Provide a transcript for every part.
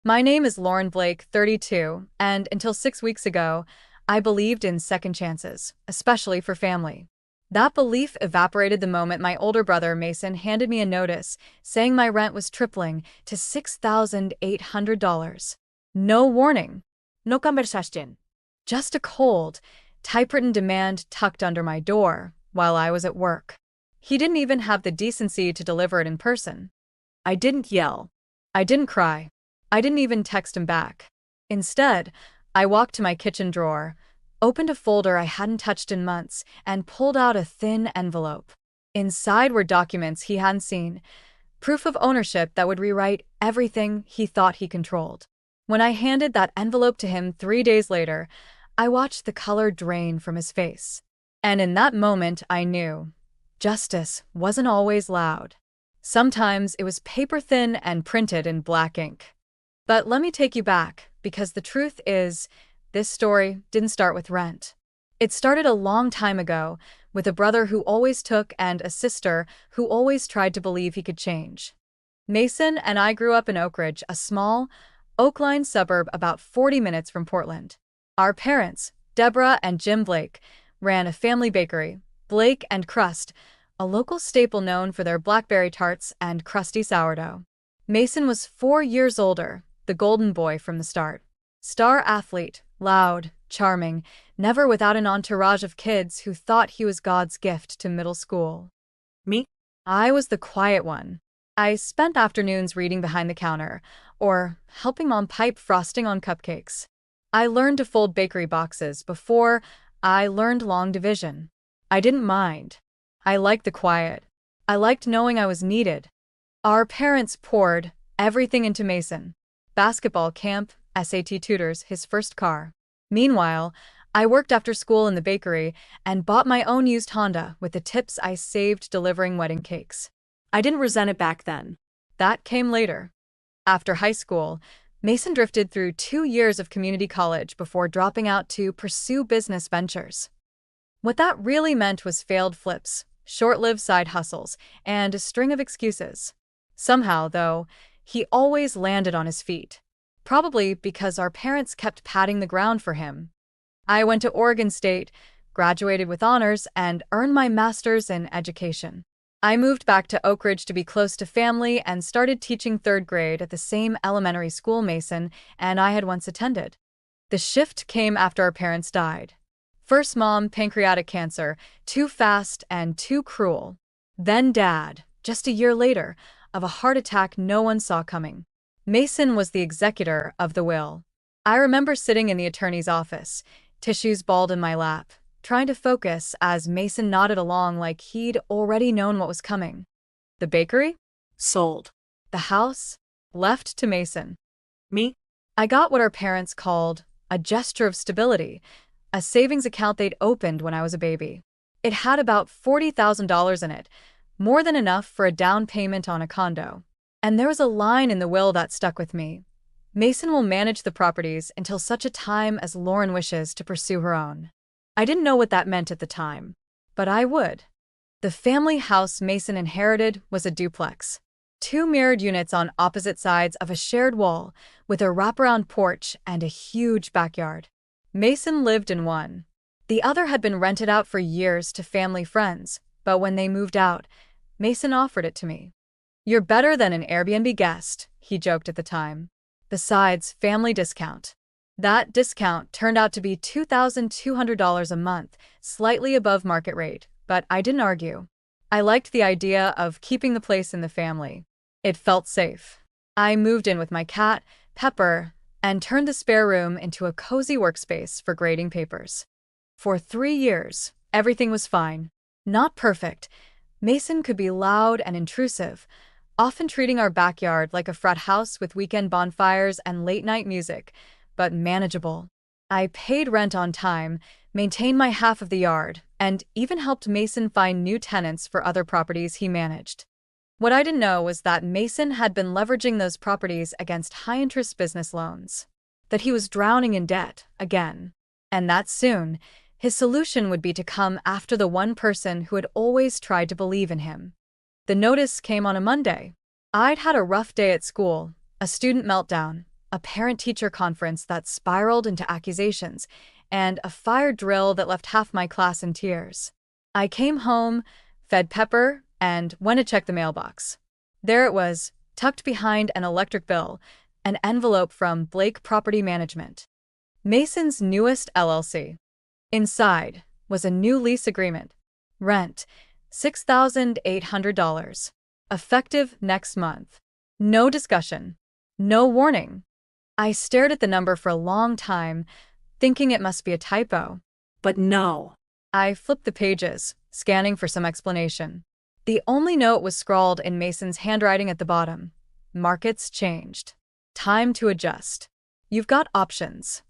My name is Lauren Blake, 32, and until 6 weeks ago, I believed in second chances, especially for family. That belief evaporated the moment my older brother Mason handed me a notice saying my rent was tripling to $6,800. No warning. No conversation. Just a cold, typewritten demand tucked under my door while I was at work. He didn't even have the decency to deliver it in person. I didn't yell. I didn't cry. I didn't even text him back. Instead, I walked to my kitchen drawer, opened a folder I hadn't touched in months, and pulled out a thin envelope. Inside were documents he hadn't seen, proof of ownership that would rewrite everything he thought he controlled. When I handed that envelope to him 3 days later, I watched the color drain from his face. And in that moment, I knew justice wasn't always loud. Sometimes it was paper thin and printed in black ink. But let me take you back, because the truth is, this story didn't start with rent. It started a long time ago, with a brother who always took and a sister who always tried to believe he could change. Mason and I grew up in Oak Ridge, a small, oak-lined suburb about 40 minutes from Portland. Our parents, Deborah and Jim Blake, ran a family bakery, Blake and Crust, a local staple known for their blackberry tarts and crusty sourdough. Mason was 4 years older, the golden boy from the start. Star athlete, loud, charming, never without an entourage of kids who thought he was God's gift to middle school. Me? I was the quiet one. I spent afternoons reading behind the counter, or helping mom pipe frosting on cupcakes. I learned to fold bakery boxes before I learned long division. I didn't mind. I liked the quiet. I liked knowing I was needed. Our parents poured everything into Mason. Basketball camp, SAT tutors, his first car. Meanwhile, I worked after school in the bakery and bought my own used Honda with the tips I saved delivering wedding cakes. I didn't resent it back then. That came later. After high school, Mason drifted through 2 years of community college before dropping out to pursue business ventures. What that really meant was failed flips, short-lived side hustles, and a string of excuses. Somehow, though, he always landed on his feet. Probably because our parents kept patting the ground for him. I went to Oregon State, graduated with honors, and earned my master's in education. I moved back to Oak Ridge to be close to family and started teaching third grade at the same elementary school Mason and I had once attended. The shift came after our parents died. First mom, pancreatic cancer, too fast and too cruel. Then dad, just a year later, of a heart attack no one saw coming. Mason was the executor of the will. I remember sitting in the attorney's office, tissues balled in my lap, trying to focus as Mason nodded along like he'd already known what was coming. The bakery? Sold. The house? Left to Mason. Me? I got what our parents called a gesture of stability, a savings account they'd opened when I was a baby. It had about $40,000 in it, more than enough for a down payment on a condo. And there was a line in the will that stuck with me. Mason will manage the properties until such a time as Lauren wishes to pursue her own. I didn't know what that meant at the time, but I would. The family house Mason inherited was a duplex. 2 mirrored units on opposite sides of a shared wall with a wraparound porch and a huge backyard. Mason lived in one. The other had been rented out for years to family friends, but when they moved out, Mason offered it to me. "You're better than an Airbnb guest," he joked at the time. Besides, family discount. That discount turned out to be $2,200 a month, slightly above market rate, but I didn't argue. I liked the idea of keeping the place in the family. It felt safe. I moved in with my cat, Pepper, and turned the spare room into a cozy workspace for grading papers. For 3 years, everything was fine. Not perfect. Mason could be loud and intrusive, often treating our backyard like a frat house with weekend bonfires and late-night music, but manageable. I paid rent on time, maintained my half of the yard, and even helped Mason find new tenants for other properties he managed. What I didn't know was that Mason had been leveraging those properties against high-interest business loans. That he was drowning in debt, again. And that soon, his solution would be to come after the one person who had always tried to believe in him. The notice came on a Monday. I'd had a rough day at school, a student meltdown, a parent-teacher conference that spiraled into accusations, and a fire drill that left half my class in tears. I came home, fed Pepper, and went to check the mailbox. There it was, tucked behind an electric bill, an envelope from Blake Property Management, Mason's newest LLC. Inside was a new lease agreement. Rent, $6,800. Effective next month. No discussion. No warning. I stared at the number for a long time, thinking it must be a typo. But no. I flipped the pages, scanning for some explanation. The only note was scrawled in Mason's handwriting at the bottom. Markets changed. Time to adjust. You've got options.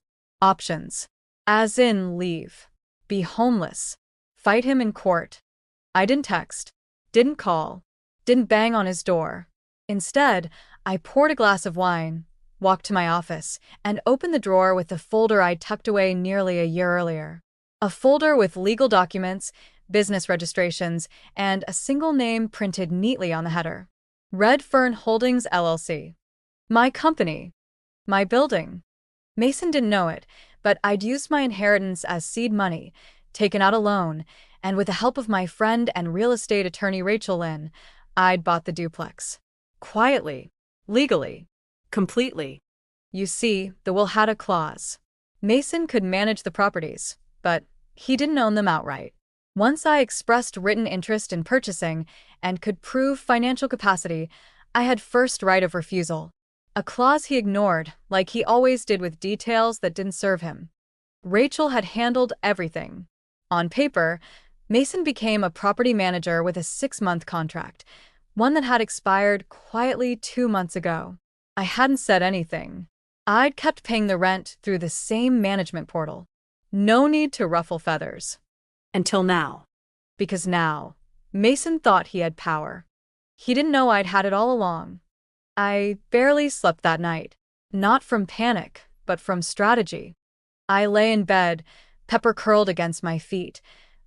Options. As in leave. Be homeless. Fight him in court. I didn't text. Didn't call. Didn't bang on his door. Instead, I poured a glass of wine, walked to my office, and opened the drawer with the folder I'd tucked away nearly a year earlier. A folder with legal documents, business registrations, and a single name printed neatly on the header. Red Fern Holdings, LLC. My company. My building. Mason didn't know it, but I'd used my inheritance as seed money, taken out a loan, and with the help of my friend and real estate attorney Rachel Lynn, I'd bought the duplex. Quietly. Legally. Completely. You see, the will had a clause. Mason could manage the properties, but he didn't own them outright. Once I expressed written interest in purchasing and could prove financial capacity, I had first right of refusal. A clause he ignored, like he always did with details that didn't serve him. Rachel had handled everything. On paper, Mason became a property manager with a 6-month contract, one that had expired quietly 2 months ago. I hadn't said anything. I'd kept paying the rent through the same management portal. No need to ruffle feathers. Until now. Because now, Mason thought he had power. He didn't know I'd had it all along. I barely slept that night. Not from panic, but from strategy. I lay in bed, Pepper curled against my feet,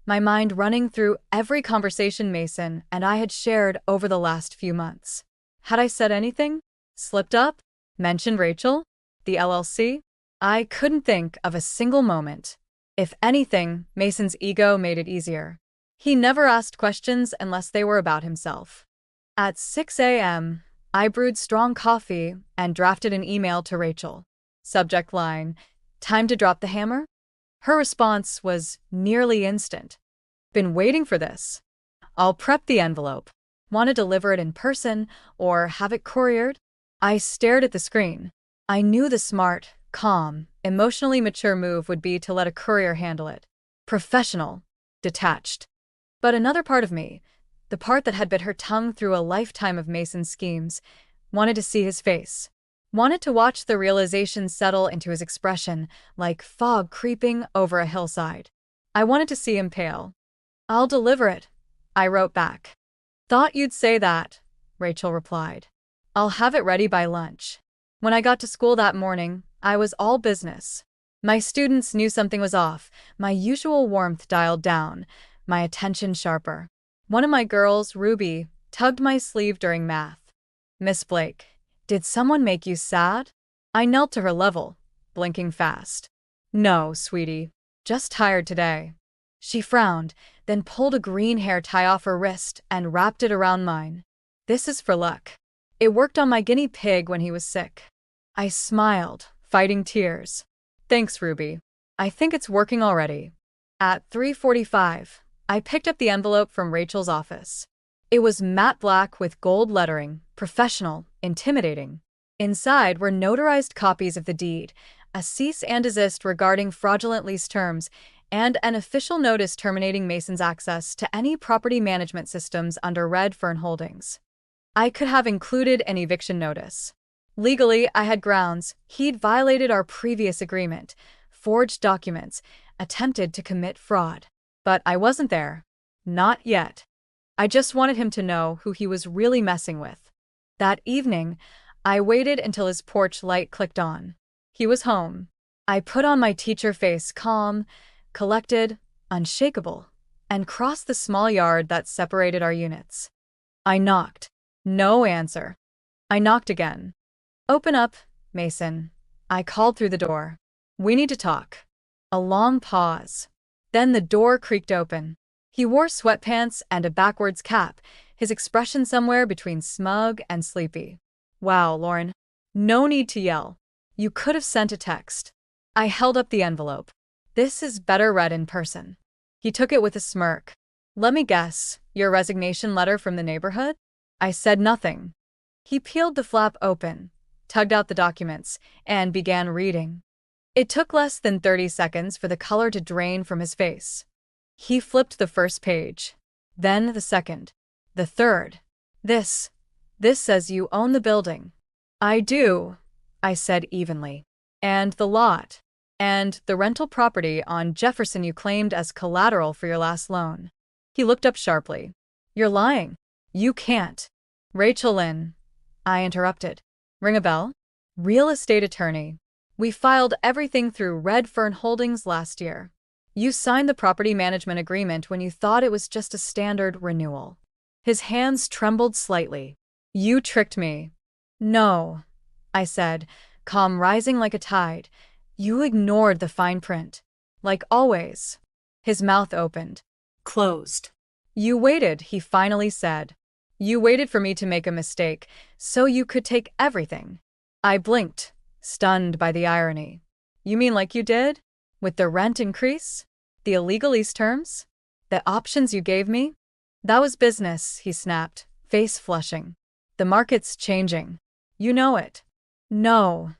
my mind running through every conversation Mason and I had shared over the last few months. Had I said anything? Slipped up? Mentioned Rachel? The LLC? I couldn't think of a single moment. If anything, Mason's ego made it easier. He never asked questions unless they were about himself. At 6 a.m., I brewed strong coffee and drafted an email to Rachel. Subject line, time to drop the hammer? Her response was nearly instant. Been waiting for this. I'll prep the envelope. Want to deliver it in person or have it couriered? I stared at the screen. I knew the smart, calm, emotionally mature move would be to let a courier handle it. Professional. Detached. But another part of me, the part that had bit her tongue through a lifetime of Mason's schemes, wanted to see his face. Wanted to watch the realization settle into his expression, like fog creeping over a hillside. I wanted to see him pale. I'll deliver it, I wrote back. Thought you'd say that, Rachel replied. I'll have it ready by lunch. When I got to school that morning, I was all business. My students knew something was off, my usual warmth dialed down, my attention sharper. One of my girls, Ruby, tugged my sleeve during math. Miss Blake, did someone make you sad? I knelt to her level, blinking fast. No, sweetie, just tired today. She frowned, then pulled a green hair tie off her wrist and wrapped it around mine. This is for luck. It worked on my guinea pig when he was sick. I smiled, fighting tears. Thanks, Ruby. I think it's working already. At 3:45, I picked up the envelope from Rachel's office. It was matte black with gold lettering, professional, intimidating. Inside were notarized copies of the deed, a cease and desist regarding fraudulent lease terms, and an official notice terminating Mason's access to any property management systems under Red Fern Holdings. I could have included an eviction notice. Legally, I had grounds. He'd violated our previous agreement, forged documents, attempted to commit fraud. But I wasn't there. Not yet. I just wanted him to know who he was really messing with. That evening, I waited until his porch light clicked on. He was home. I put on my teacher face, calm, collected, unshakable, and crossed the small yard that separated our units. I knocked. No answer. I knocked again. Open up, Mason. I called through the door. We need to talk. A long pause. Then the door creaked open. He wore sweatpants and a backwards cap, his expression somewhere between smug and sleepy. Wow, Lauren. No need to yell. You could have sent a text. I held up the envelope. This is better read in person. He took it with a smirk. Let me guess, your resignation letter from the neighborhood? I said nothing. He peeled the flap open, tugged out the documents, and began reading. It took less than 30 seconds for the color to drain from his face. He flipped the first page, then the second, the third. This says you own the building. I do, I said evenly. And the lot. And the rental property on Jefferson you claimed as collateral for your last loan. He looked up sharply. You're lying. You can't. Rachel Lynn. I interrupted. Ring a bell? Real estate attorney. We filed everything through Redfern Holdings last year. You signed the property management agreement when you thought it was just a standard renewal. His hands trembled slightly. You tricked me. No, I said, calm rising like a tide. You ignored the fine print. Like always. His mouth opened. Closed. You waited, he finally said. You waited for me to make a mistake, so you could take everything. I blinked, stunned by the irony. You mean like you did? With the rent increase? The illegal lease terms? The options you gave me? That was business, he snapped, face flushing. The market's changing. You know it. No,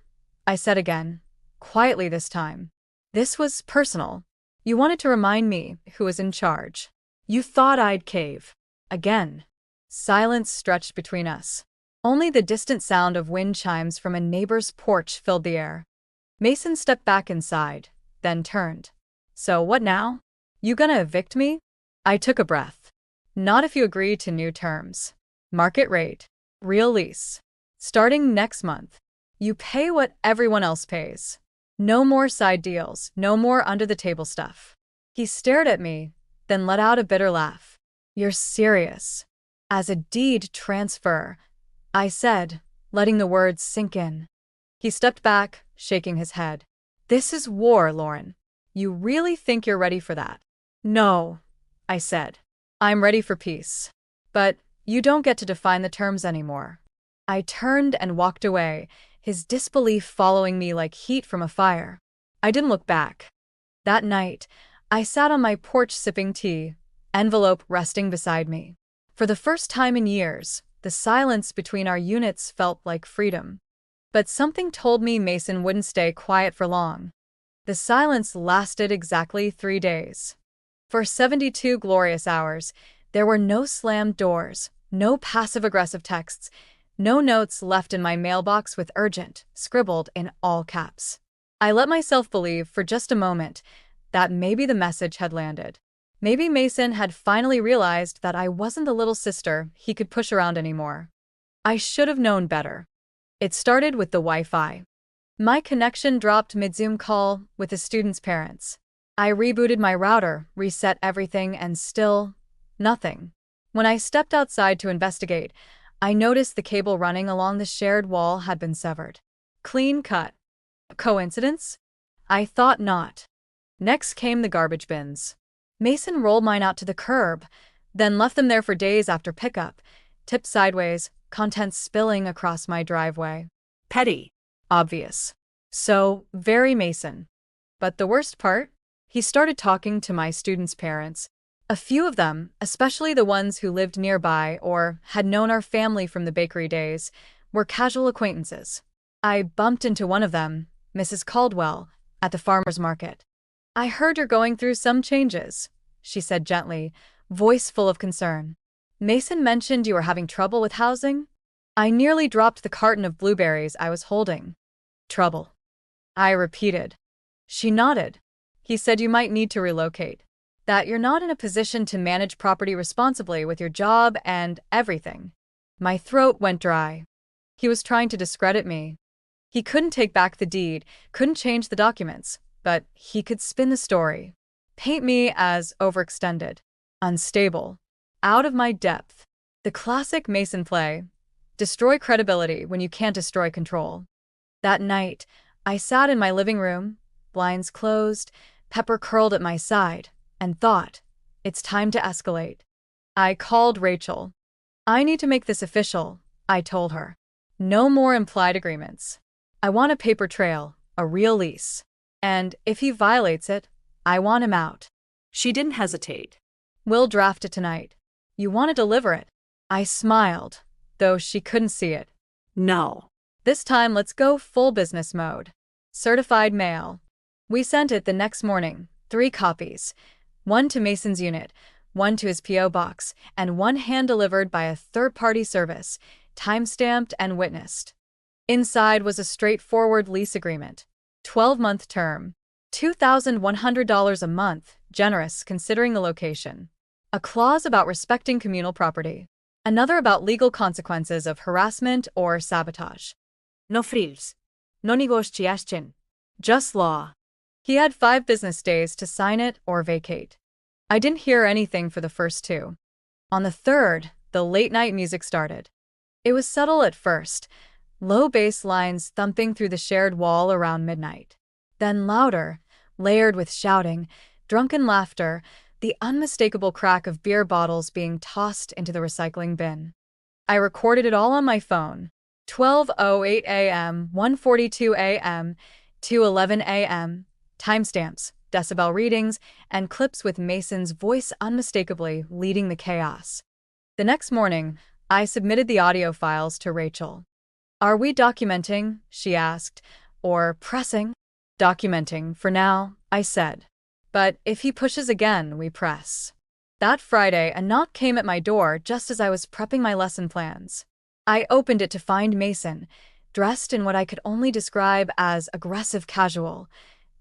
I said again, quietly this time. This was personal. You wanted to remind me who was in charge. You thought I'd cave. Again. Silence stretched between us. Only the distant sound of wind chimes from a neighbor's porch filled the air. Mason stepped back inside, then turned. So what now? You gonna evict me? I took a breath. Not if you agree to new terms. Market rate. Real lease. Starting next month. You pay what everyone else pays. No more side deals, no more under-the-table stuff. He stared at me, then let out a bitter laugh. You're serious. As a deed transfer, I said, letting the words sink in. He stepped back, shaking his head. This is war, Lauren. You really think you're ready for that? No, I said. I'm ready for peace. But you don't get to define the terms anymore. I turned and walked away, his disbelief following me like heat from a fire. I didn't look back. That night, I sat on my porch sipping tea, envelope resting beside me. For the first time in years, the silence between our units felt like freedom. But something told me Mason wouldn't stay quiet for long. The silence lasted exactly 3 days. For 72 glorious hours, there were no slammed doors, no passive-aggressive texts, no notes left in my mailbox with urgent, scribbled in all caps. I let myself believe for just a moment that maybe the message had landed. Maybe Mason had finally realized that I wasn't the little sister he could push around anymore. I should have known better. It started with the Wi-Fi. My connection dropped mid-Zoom call with the student's parents. I rebooted my router, reset everything, and still, nothing. When I stepped outside to investigate, I noticed the cable running along the shared wall had been severed. Clean cut. Coincidence? I thought not. Next came the garbage bins. Mason rolled mine out to the curb, then left them there for days after pickup, tipped sideways, contents spilling across my driveway. Petty. Obvious. So, very Mason. But the worst part? He started talking to my students' parents. A few of them, especially the ones who lived nearby or had known our family from the bakery days, were casual acquaintances. I bumped into one of them, Mrs. Caldwell, at the farmer's market. I heard you're going through some changes, she said gently, voice full of concern. Mason mentioned you were having trouble with housing? I nearly dropped the carton of blueberries I was holding. Trouble. I repeated. She nodded. He said you might need to relocate. That you're not in a position to manage property responsibly with your job and everything. My throat went dry. He was trying to discredit me. He couldn't take back the deed, couldn't change the documents, but he could spin the story. Paint me as overextended, unstable, out of my depth. The classic Mason play. Destroy credibility when you can't destroy control. That night, I sat in my living room, blinds closed, Pepper curled at my side, and thought, it's time to escalate. I called Rachel. I need to make this official, I told her. No more implied agreements. I want a paper trail, a real lease. And if he violates it, I want him out. She didn't hesitate. We'll draft it tonight. You want to deliver it? I smiled, though she couldn't see it. No. This time let's go full business mode. Certified mail. We sent it the next morning, 3 copies. 1 to Mason's unit, 1 to his P.O. box, and 1 hand-delivered by a third-party service, time-stamped and witnessed. Inside was a straightforward lease agreement. 12-month term. $2,100 a month, generous considering the location. A clause about respecting communal property. Another about legal consequences of harassment or sabotage. No frills. No negotiation. Just law. He had 5 business days to sign it or vacate. I didn't hear anything for the first 2. On the 3rd, the late-night music started. It was subtle at first, low bass lines thumping through the shared wall around midnight. Then louder, layered with shouting, drunken laughter, the unmistakable crack of beer bottles being tossed into the recycling bin. I recorded it all on my phone. 12:08 a.m., 1:42 a.m., 2:11 a.m., timestamps, decibel readings, and clips with Mason's voice unmistakably leading the chaos. The next morning, I submitted the audio files to Rachel. Are we documenting? She asked. Or pressing? Documenting, for now, I said. But if he pushes again, we press. That Friday, a knock came at my door just as I was prepping my lesson plans. I opened it to find Mason, dressed in what I could only describe as aggressive casual,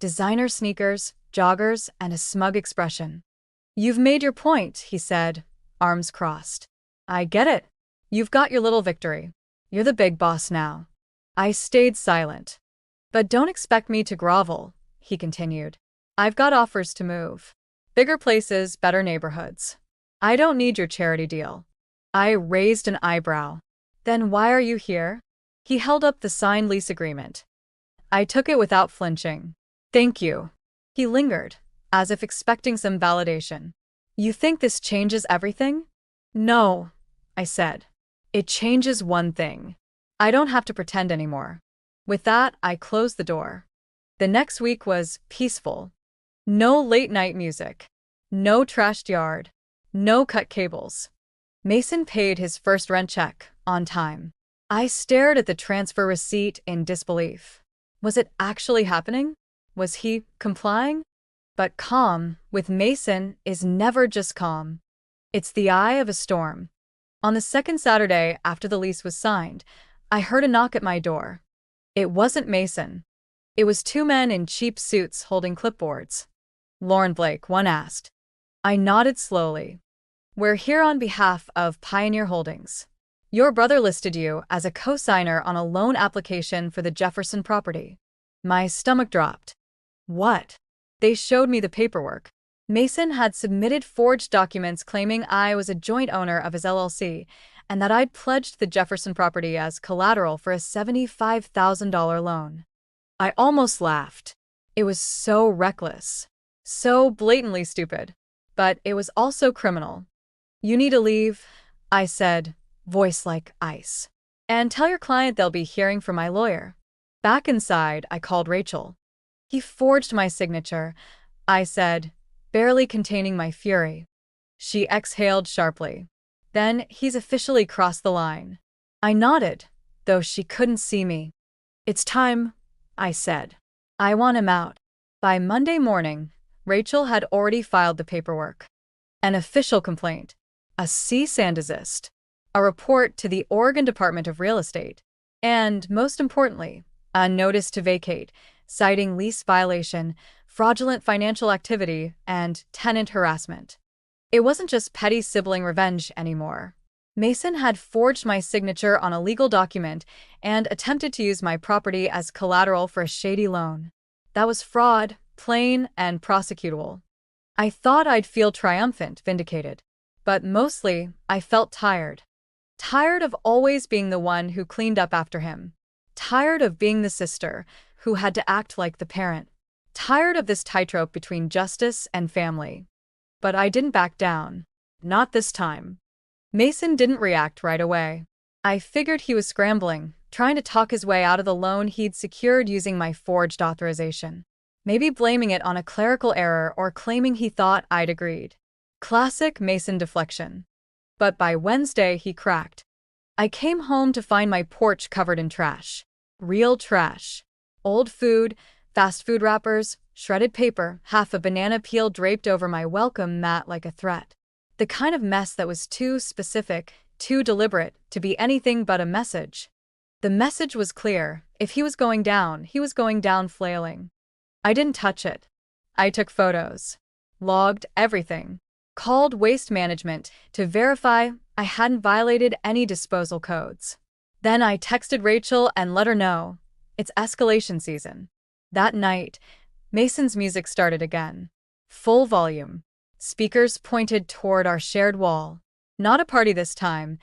designer sneakers, joggers, and a smug expression. You've made your point, he said, arms crossed. I get it. You've got your little victory. You're the big boss now. I stayed silent. But don't expect me to grovel, he continued. I've got offers to move. Bigger places, better neighborhoods. I don't need your charity deal. I raised an eyebrow. Then why are you here? He held up the signed lease agreement. I took it without flinching. Thank you. He lingered, as if expecting some validation. You think this changes everything? No, I said. It changes one thing. I don't have to pretend anymore. With that, I closed the door. The next week was peaceful. No late-night music. No trashed yard. No cut cables. Mason paid his first rent check, on time. I stared at the transfer receipt in disbelief. Was it actually happening? Was he complying? But calm, with Mason, is never just calm. It's the eye of a storm. On the second Saturday after the lease was signed, I heard a knock at my door. It wasn't Mason. It was 2 men in cheap suits holding clipboards. Lauren Blake, one asked. I nodded slowly. We're here on behalf of Pioneer Holdings. Your brother listed you as a co-signer on a loan application for the Jefferson property. My stomach dropped. What? They showed me the paperwork. Mason had submitted forged documents claiming I was a joint owner of his LLC and that I'd pledged the Jefferson property as collateral for a $75,000 loan. I almost laughed. It was so reckless. So blatantly stupid. But it was also criminal. You need to leave, I said, voice like ice. And tell your client they'll be hearing from my lawyer. Back inside, I called Rachel. He forged my signature, I said, barely containing my fury. She exhaled sharply. Then he's officially crossed the line. I nodded, though she couldn't see me. It's time, I said. I want him out. By Monday morning, Rachel had already filed the paperwork. An official complaint, a cease and desist, a report to the Oregon Department of Real Estate, and, most importantly, a notice to vacate, citing lease violation, fraudulent financial activity, and tenant harassment. It wasn't just petty sibling revenge anymore. Mason had forged my signature on a legal document and attempted to use my property as collateral for a shady loan. That was fraud, plain and prosecutable. I thought I'd feel triumphant, vindicated. But mostly, I felt tired. Tired of always being the one who cleaned up after him. Tired of being the sister who had to act like the parent. Tired of this tightrope between justice and family. But I didn't back down. Not this time. Mason didn't react right away. I figured he was scrambling, trying to talk his way out of the loan he'd secured using my forged authorization. Maybe blaming it on a clerical error or claiming he thought I'd agreed. Classic Mason deflection. But by Wednesday, he cracked. I came home to find my porch covered in trash. Real trash. Old food, fast food wrappers, shredded paper, half a banana peel draped over my welcome mat like a threat. The kind of mess that was too specific, too deliberate, to be anything but a message. The message was clear. If he was going down, he was going down flailing. I didn't touch it. I took photos. Logged everything. Called waste management to verify I hadn't violated any disposal codes. Then I texted Rachel and let her know. It's escalation season. That night, Mason's music started again. Full volume. Speakers pointed toward our shared wall. Not a party this time,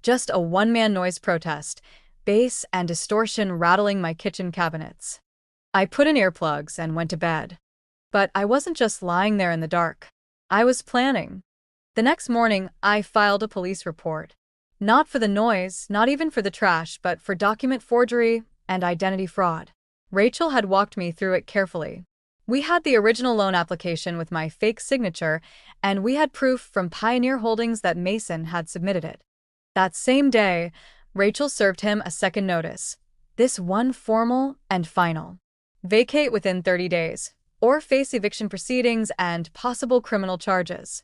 just a one-man noise protest, bass and distortion rattling my kitchen cabinets. I put in earplugs and went to bed. But I wasn't just lying there in the dark. I was planning. The next morning, I filed a police report. Not for the noise, not even for the trash, but for document forgery and identity fraud. Rachel had walked me through it carefully. We had the original loan application with my fake signature, and we had proof from Pioneer Holdings that Mason had submitted it. That same day, Rachel served him a second notice. This one formal and final. Vacate within 30 days, or face eviction proceedings and possible criminal charges.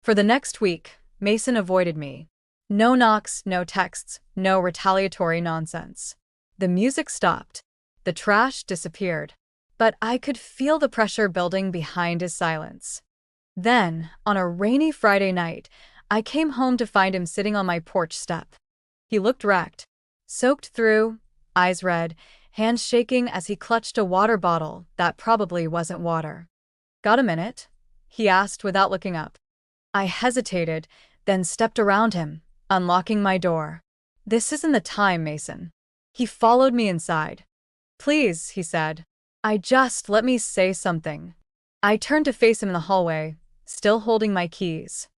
For the next week, Mason avoided me. No knocks, no texts, no retaliatory nonsense. The music stopped. The trash disappeared. But I could feel the pressure building behind his silence. Then, on a rainy Friday night, I came home to find him sitting on my porch step. He looked wrecked, soaked through, eyes red, hands shaking as he clutched a water bottle that probably wasn't water. "Got a minute?" he asked without looking up. I hesitated, then stepped around him, unlocking my door. "This isn't the time, Mason." He followed me inside. "Please," he said. Let me say something." I turned to face him in the hallway, still holding my keys.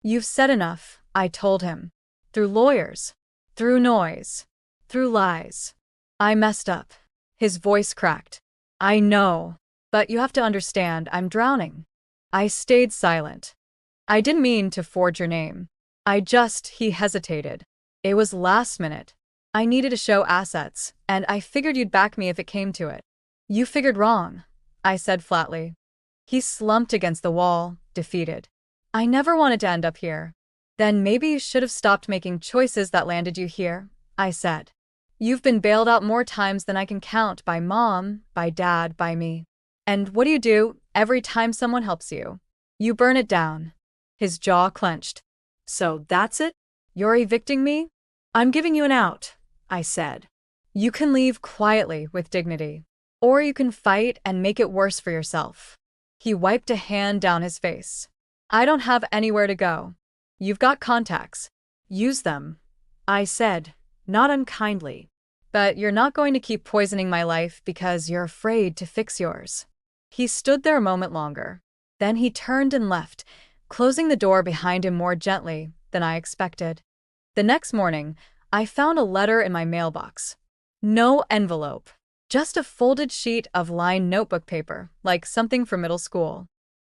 "You've said enough," I told him. "Through lawyers. Through noise. Through lies. I messed up." His voice cracked. "I know. But you have to understand, I'm drowning." I stayed silent. "I didn't mean to forge your name. He hesitated. "It was last minute. I needed to show assets, and I figured you'd back me if it came to it." "You figured wrong," I said flatly. He slumped against the wall, defeated. "I never wanted to end up here." "Then maybe you should have stopped making choices that landed you here," I said. "You've been bailed out more times than I can count, by mom, by dad, by me. And what do every time someone helps you? You burn it down." His jaw clenched. "So that's it? "You're evicting me?" I'm giving you an out," I said. "You can leave quietly with dignity. Or you can fight and make it worse for yourself." He wiped a hand down his face. "I don't have anywhere to go. You've got contacts. Use them," I said, not unkindly. "But you're not going to keep poisoning my life because you're afraid to fix yours." He stood there a moment longer. Then he turned and left, closing the door behind him more gently than I expected. The next morning, I found a letter in my mailbox. No envelope. Just a folded sheet of lined notebook paper, like something from middle school.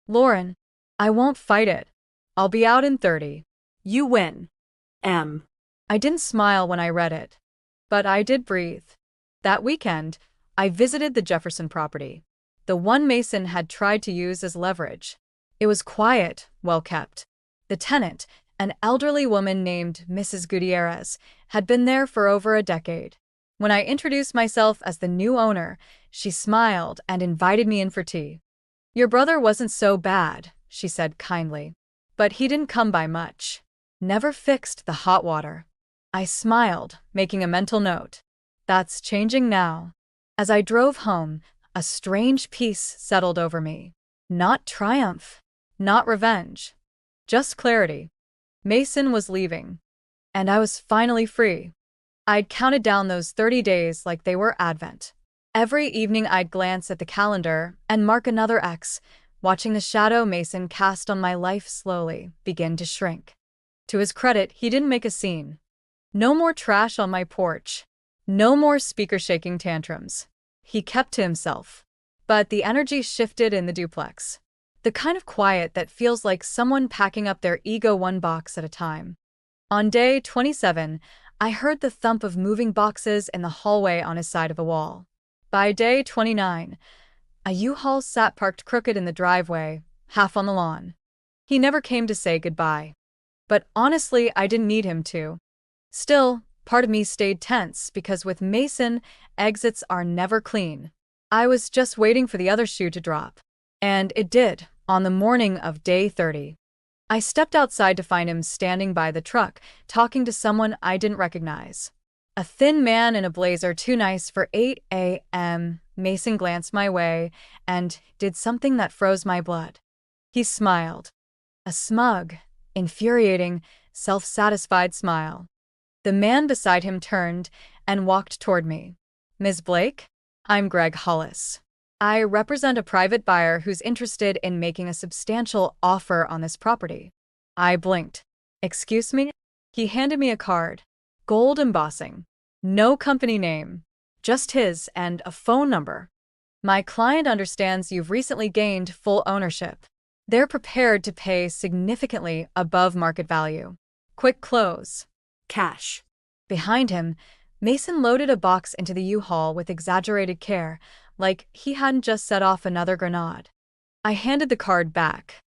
"Lauren, I won't fight it. I'll be out in 30. You win. M. I didn't smile when I read it. But I did breathe. That weekend, I visited the Jefferson property. The one Mason had tried to use as leverage. It was quiet, well kept. The tenant, an elderly woman named Mrs. Gutierrez, had been there for over a decade. When I introduced myself as the new owner, she smiled and invited me in for tea. "Your brother wasn't so bad," she said kindly. "But he didn't come by much. Never fixed the hot water." I smiled, making a mental note. That's changing now. As I drove home, a strange peace settled over me. Not triumph, not revenge, just clarity. Mason was leaving, and I was finally free. I'd counted down those 30 days like they were Advent. Every evening I'd glance at the calendar and mark another X, watching the shadow Mason cast on my life slowly begin to shrink. To his credit, he didn't make a scene. No more trash on my porch. No more speaker-shaking tantrums. He kept to himself. But the energy shifted in the duplex. The kind of quiet that feels like someone packing up their ego one box at a time. On day 27, I heard the thump of moving boxes in the hallway on his side of a wall. By day 29, a U-Haul sat parked crooked in the driveway, half on the lawn. He never came to say goodbye. But honestly, I didn't need him to. Still, part of me stayed tense because with Mason, exits are never clean. I was just waiting for the other shoe to drop. And it did, on the morning of day 30. I stepped outside to find him standing by the truck, talking to someone I didn't recognize. A thin man in a blazer too nice for 8 a.m. Mason glanced my way and did something that froze my blood. He smiled. A smug, infuriating, self-satisfied smile. The man beside him turned and walked toward me. "Ms. Blake? I'm Greg Hollis. I represent a private buyer who's interested in making a substantial offer on this property." I blinked. "Excuse me?" He handed me a card. Gold embossing. No company name. Just his and a phone number. "My client understands you've recently gained full ownership. They're prepared to pay significantly above market value. Quick close." Cash. Behind him, Mason loaded a box into the U-Haul with exaggerated care, like he hadn't just set off another grenade. I handed the card back.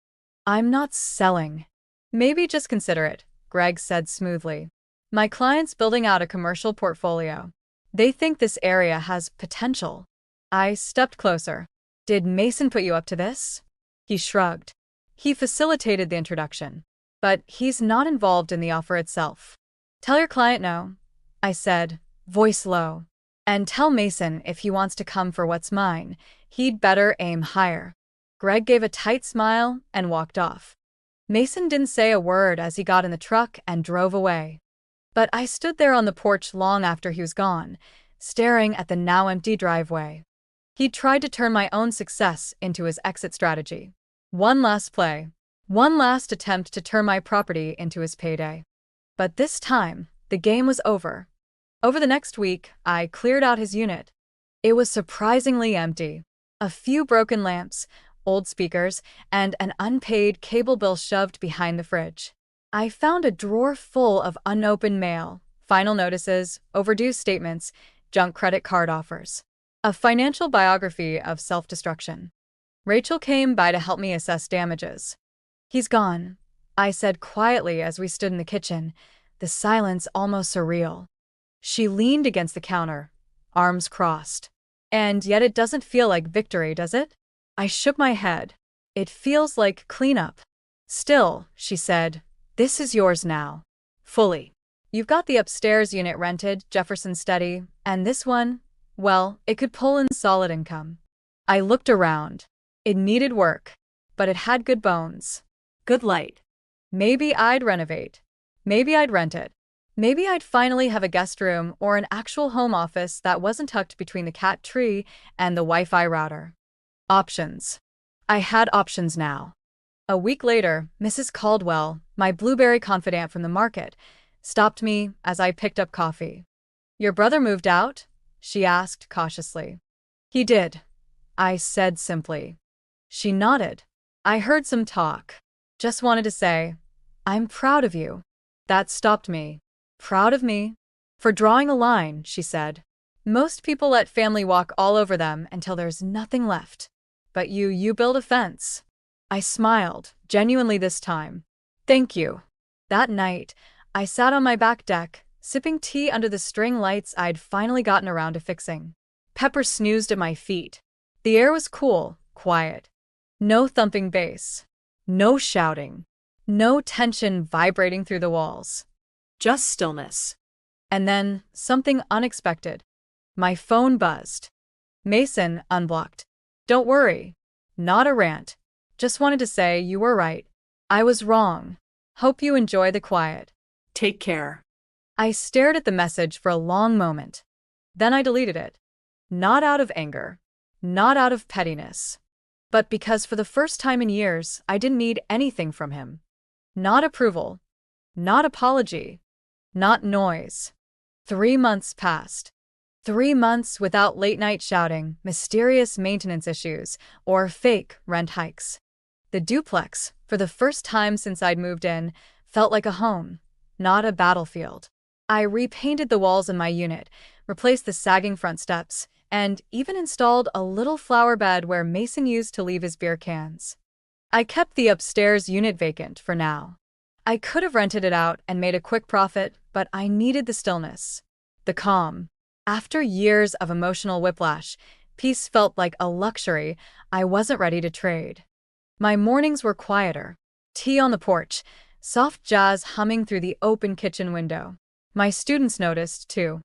"I'm not selling." "Maybe just consider it," Greg said smoothly. "My client's building out a commercial portfolio. They think this area has potential." I stepped closer. "Did Mason put you up to this?" He shrugged. "He facilitated the introduction. But he's not involved in the offer itself." "Tell your client no," I said, voice low. "And tell Mason if he wants to come for what's mine, he'd better aim higher." Greg gave a tight smile and walked off. Mason didn't say a word as he got in the truck and drove away. But I stood there on the porch long after he was gone, staring at the now empty driveway. He tried to turn my own success into his exit strategy. One last play. One last attempt to turn my property into his payday. But this time, the game was over. Over the next week, I cleared out his unit. It was surprisingly empty. A few broken lamps, old speakers, and an unpaid cable bill shoved behind the fridge. I found a drawer full of unopened mail, final notices, overdue statements, junk credit card offers. A financial biography of self-destruction. Rachel came by to help me assess damages. "He's gone," I said quietly as we stood in the kitchen, the silence almost surreal. She leaned against the counter, arms crossed. "And yet it doesn't feel like victory, does it?" I shook my head. "It feels like cleanup." "Still," she said, "this is yours now. Fully. You've got the upstairs unit rented, Jefferson Steady, and this one, well, it could pull in solid income." I looked around. It needed work, but it had good bones. Good light. Maybe I'd renovate. Maybe I'd rent it. Maybe I'd finally have a guest room or an actual home office that wasn't tucked between the cat tree and the Wi-Fi router. Options. I had options now. A week later, Mrs. Caldwell, my blueberry confidant from the market, stopped me as I picked up coffee. "Your brother moved out?" she asked cautiously. "He did," I said simply. She nodded. "I heard some talk. Just wanted to say, I'm proud of you." That stopped me. "Proud of me?" "For drawing a line," she said. "Most people let family walk all over them until there's nothing left. But you build a fence." I smiled, genuinely this time. "Thank you." That night, I sat on my back deck, sipping tea under the string lights I'd finally gotten around to fixing. Pepper snoozed at my feet. The air was cool, quiet. No thumping bass. No shouting. No tension vibrating through the walls. Just stillness. And then, something unexpected. My phone buzzed. Mason unblocked. "Don't worry. Not a rant. Just wanted to say you were right. I was wrong. Hope you enjoy the quiet." "Take care." I stared at the message for a long moment. Then I deleted it. Not out of anger. Not out of pettiness. But because for the first time in years, I didn't need anything from him. Not approval. Not apology. Not noise. 3 months passed. 3 months without late-night shouting, mysterious maintenance issues, or fake rent hikes. The duplex, for the first time since I'd moved in, felt like a home, not a battlefield. I repainted the walls in my unit, replaced the sagging front steps, and even installed a little flower bed where Mason used to leave his beer cans. I kept the upstairs unit vacant for now. I could have rented it out and made a quick profit, but I needed the stillness, the calm. After years of emotional whiplash, peace felt like a luxury I wasn't ready to trade. My mornings were quieter. Tea on the porch, soft jazz humming through the open kitchen window. My students noticed, too.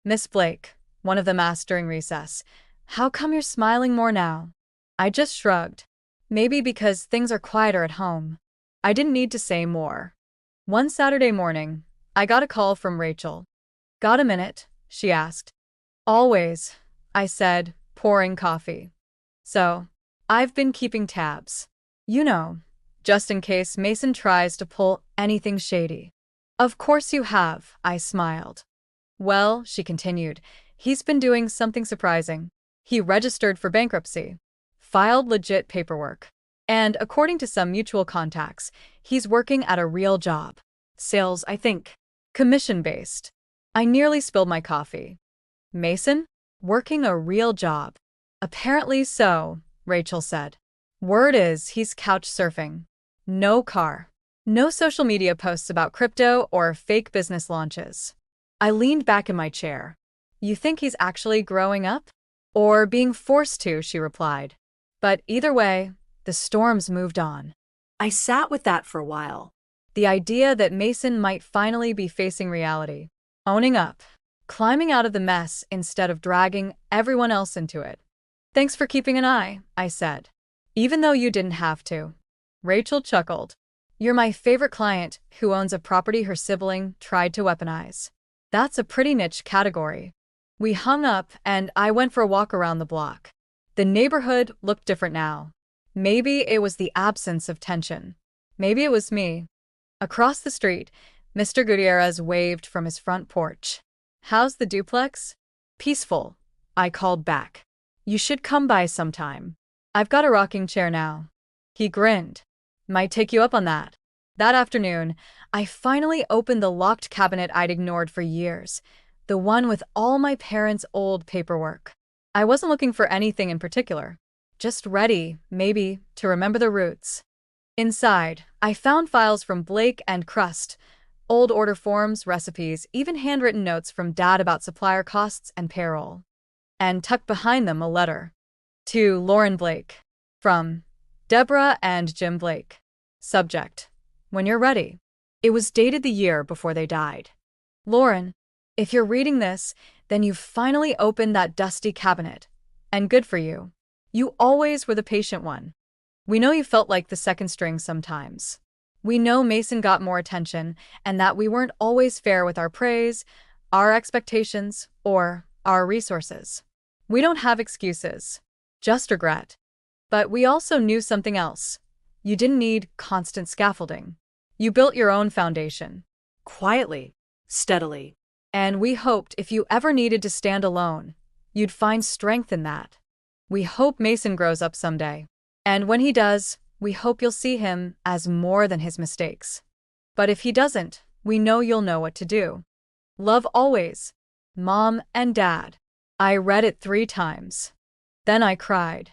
"Miss Blake," one of them asked during recess, "how come you're smiling more now?" I just shrugged. Maybe because things are quieter at home. I didn't need to say more. One Saturday morning, I got a call from Rachel. "Got a minute?" she asked. "Always," I said, pouring coffee. "So, I've been keeping tabs. You know, just in case Mason tries to pull anything shady." "Of course you have," I smiled. "Well," she continued, "he's been doing something surprising. He registered for bankruptcy, filed legit paperwork, and according to some mutual contacts, he's working at a real job. Sales, I think. Commission-based." I nearly spilled my coffee. "Mason? Working a real job?" "Apparently so," Rachel said. "Word is he's couch surfing. No car. No social media posts about crypto or fake business launches." I leaned back in my chair. "You think he's actually growing up? Or being forced to," she replied. But either way, the storms moved on. I sat with that for a while. The idea that Mason might finally be facing reality, owning up, climbing out of the mess instead of dragging everyone else into it. "Thanks for keeping an eye," I said. "Even though you didn't have to." Rachel chuckled. "You're my favorite client who owns a property her sibling tried to weaponize. That's a pretty niche category." We hung up and I went for a walk around the block. The neighborhood looked different now. Maybe it was the absence of tension. Maybe it was me. Across the street, Mr. Gutierrez waved from his front porch. "How's the duplex?" "Peaceful," I called back. "You should come by sometime. I've got a rocking chair now." He grinned. "Might take you up on that." That afternoon, I finally opened the locked cabinet I'd ignored for years, the one with all my parents' old paperwork. I wasn't looking for anything in particular, just ready, maybe, to remember the roots. Inside, I found files from Blake and Crust, old order forms, recipes, even handwritten notes from Dad about supplier costs and payroll. And tucked behind them a letter. To Lauren Blake. From Deborah and Jim Blake. Subject: when you're ready. It was dated the year before they died. "Lauren, if you're reading this, then you've finally opened that dusty cabinet. And good for you. You always were the patient one. We know you felt like the second string sometimes. We know Mason got more attention and that we weren't always fair with our praise, our expectations, or our resources. We don't have excuses, just regret. But we also knew something else. You didn't need constant scaffolding. You built your own foundation. Quietly, steadily. And we hoped if you ever needed to stand alone, you'd find strength in that. We hope Mason grows up someday. And when he does, we hope you'll see him as more than his mistakes. But if he doesn't, we know you'll know what to do. Love always. Mom and Dad." I read it 3 times. Then I cried.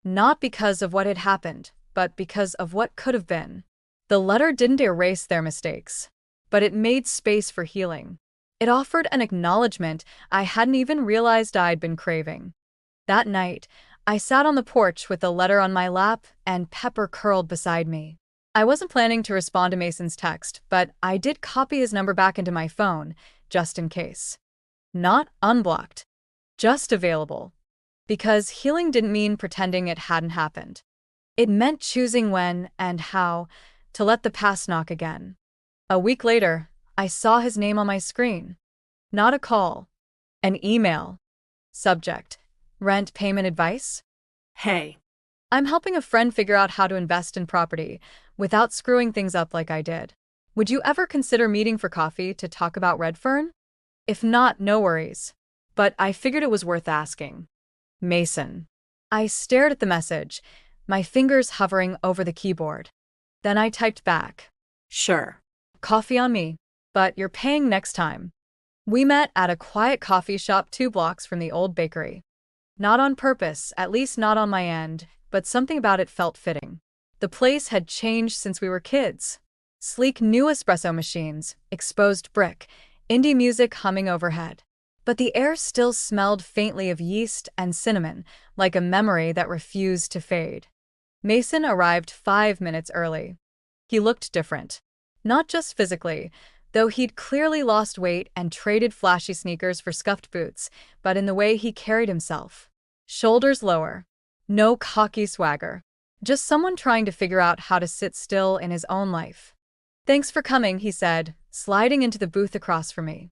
Not because of what had happened, but because of what could have been. The letter didn't erase their mistakes, but it made space for healing. It offered an acknowledgement I hadn't even realized I'd been craving. That night, I sat on the porch with the letter on my lap and Pepper curled beside me. I wasn't planning to respond to Mason's text, but I did copy his number back into my phone, just in case. Not unblocked. Just available. Because healing didn't mean pretending it hadn't happened. It meant choosing when and how to let the past knock again. A week later, I saw his name on my screen. Not a call. An email. Subject: rent payment advice? Hey. I'm helping a friend figure out how to invest in property without screwing things up like I did. Would you ever consider meeting for coffee to talk about Redfern? If not, no worries. But I figured it was worth asking. Mason. I stared at the message, my fingers hovering over the keyboard. Then I typed back. Sure. Coffee on me, but you're paying next time. We met at a quiet coffee shop 2 blocks from the old bakery. Not on purpose, at least not on my end, but something about it felt fitting. The place had changed since we were kids. Sleek new espresso machines, exposed brick, indie music humming overhead. But the air still smelled faintly of yeast and cinnamon, like a memory that refused to fade. Mason arrived 5 minutes early. He looked different. Not just physically, though he'd clearly lost weight and traded flashy sneakers for scuffed boots, but in the way he carried himself. Shoulders lower. No cocky swagger. Just someone trying to figure out how to sit still in his own life. Thanks for coming, he said, sliding into the booth across from me.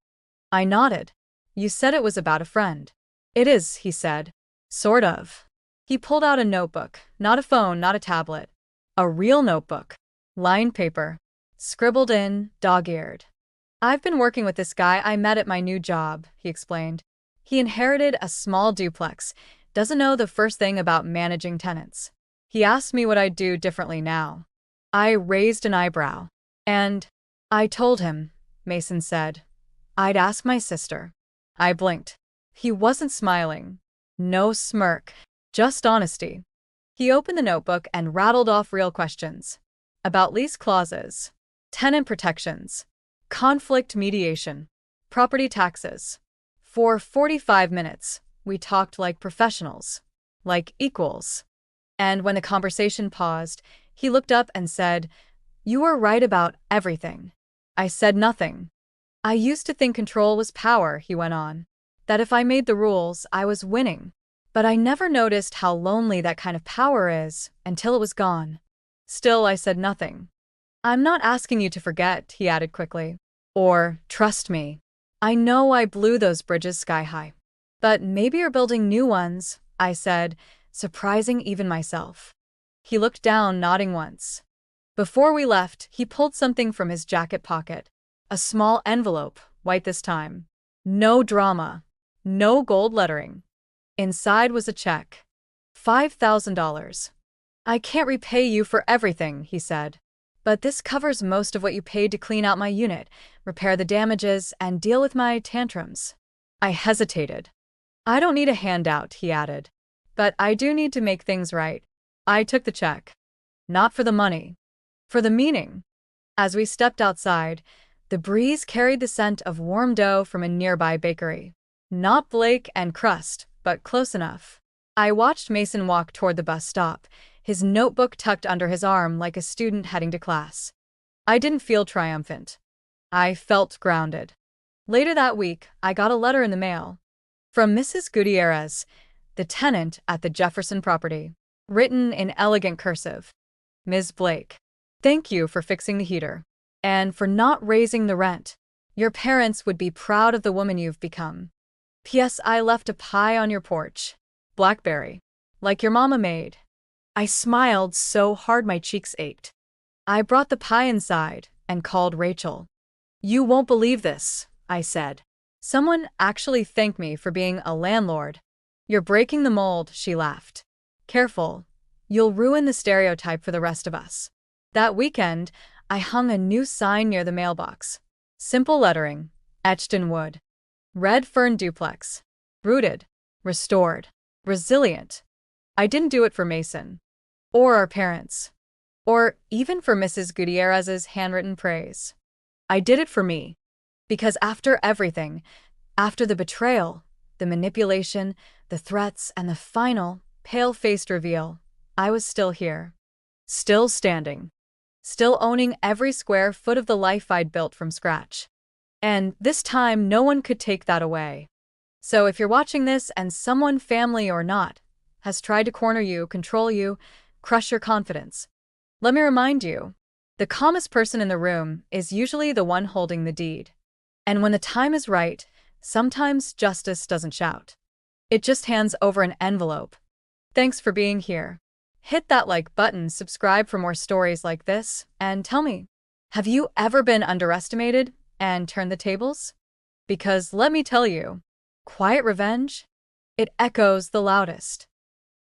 I nodded. You said it was about a friend. It is, he said. Sort of. He pulled out a notebook, not a phone, not a tablet. A real notebook. Lined paper. Scribbled in, dog-eared. I've been working with this guy I met at my new job, he explained. He inherited a small duplex, doesn't know the first thing about managing tenants. He asked me what I'd do differently now. I raised an eyebrow. And I told him, Mason said. I'd ask my sister. I blinked. He wasn't smiling. No smirk. Just honesty. He opened the notebook and rattled off real questions. About lease clauses. Tenant protections. Conflict mediation. Property taxes. For 45 minutes, we talked like professionals. Like equals. And when the conversation paused, he looked up and said, You were right about everything. I said nothing. I used to think control was power, he went on. That if I made the rules, I was winning. But I never noticed how lonely that kind of power is until it was gone. Still, I said nothing. I'm not asking you to forget, he added quickly. Or, trust me. I know I blew those bridges sky high. But maybe you're building new ones, I said, surprising even myself. He looked down, nodding once. Before we left, he pulled something from his jacket pocket. A small envelope, white this time. No drama. No gold lettering. Inside was a check. $5,000. I can't repay you for everything, he said. But this covers most of what you paid to clean out my unit, repair the damages, and deal with my tantrums. I hesitated. I don't need a handout, he added. But I do need to make things right. I took the check. Not for the money. For the meaning. As we stepped outside, the breeze carried the scent of warm dough from a nearby bakery. Not Blake and crust, but close enough. I watched Mason walk toward the bus stop, his notebook tucked under his arm like a student heading to class. I didn't feel triumphant. I felt grounded. Later that week, I got a letter in the mail. From Mrs. Gutierrez, the tenant at the Jefferson property. Written in elegant cursive. Ms. Blake. Thank you for fixing the heater. And for not raising the rent. Your parents would be proud of the woman you've become. P.S. I left a pie on your porch. Blackberry. Like your mama made. I smiled so hard my cheeks ached. I brought the pie inside and called Rachel. You won't believe this, I said. Someone actually thanked me for being a landlord. You're breaking the mold, she laughed. Careful. You'll ruin the stereotype for the rest of us. That weekend, I hung a new sign near the mailbox. Simple lettering, etched in wood. Redfern duplex. Rooted. Restored. Resilient. I didn't do it for Mason. Or our parents. Or even for Mrs. Gutierrez's handwritten praise. I did it for me. Because after everything, after the betrayal, the manipulation, the threats, and the final, pale-faced reveal, I was still here. Still standing. Still owning every square foot of the life I'd built from scratch. And this time, no one could take that away. So if you're watching this and someone, family or not, has tried to corner you, control you, crush your confidence, let me remind you, The calmest person in the room is usually the one holding the deed. And when the time is right, sometimes justice doesn't shout. It just hands over an envelope. Thanks for being here. Hit that like button, subscribe for more stories like this, and tell me, have you ever been underestimated and turned the tables? Because let me tell you, quiet revenge, it echoes the loudest.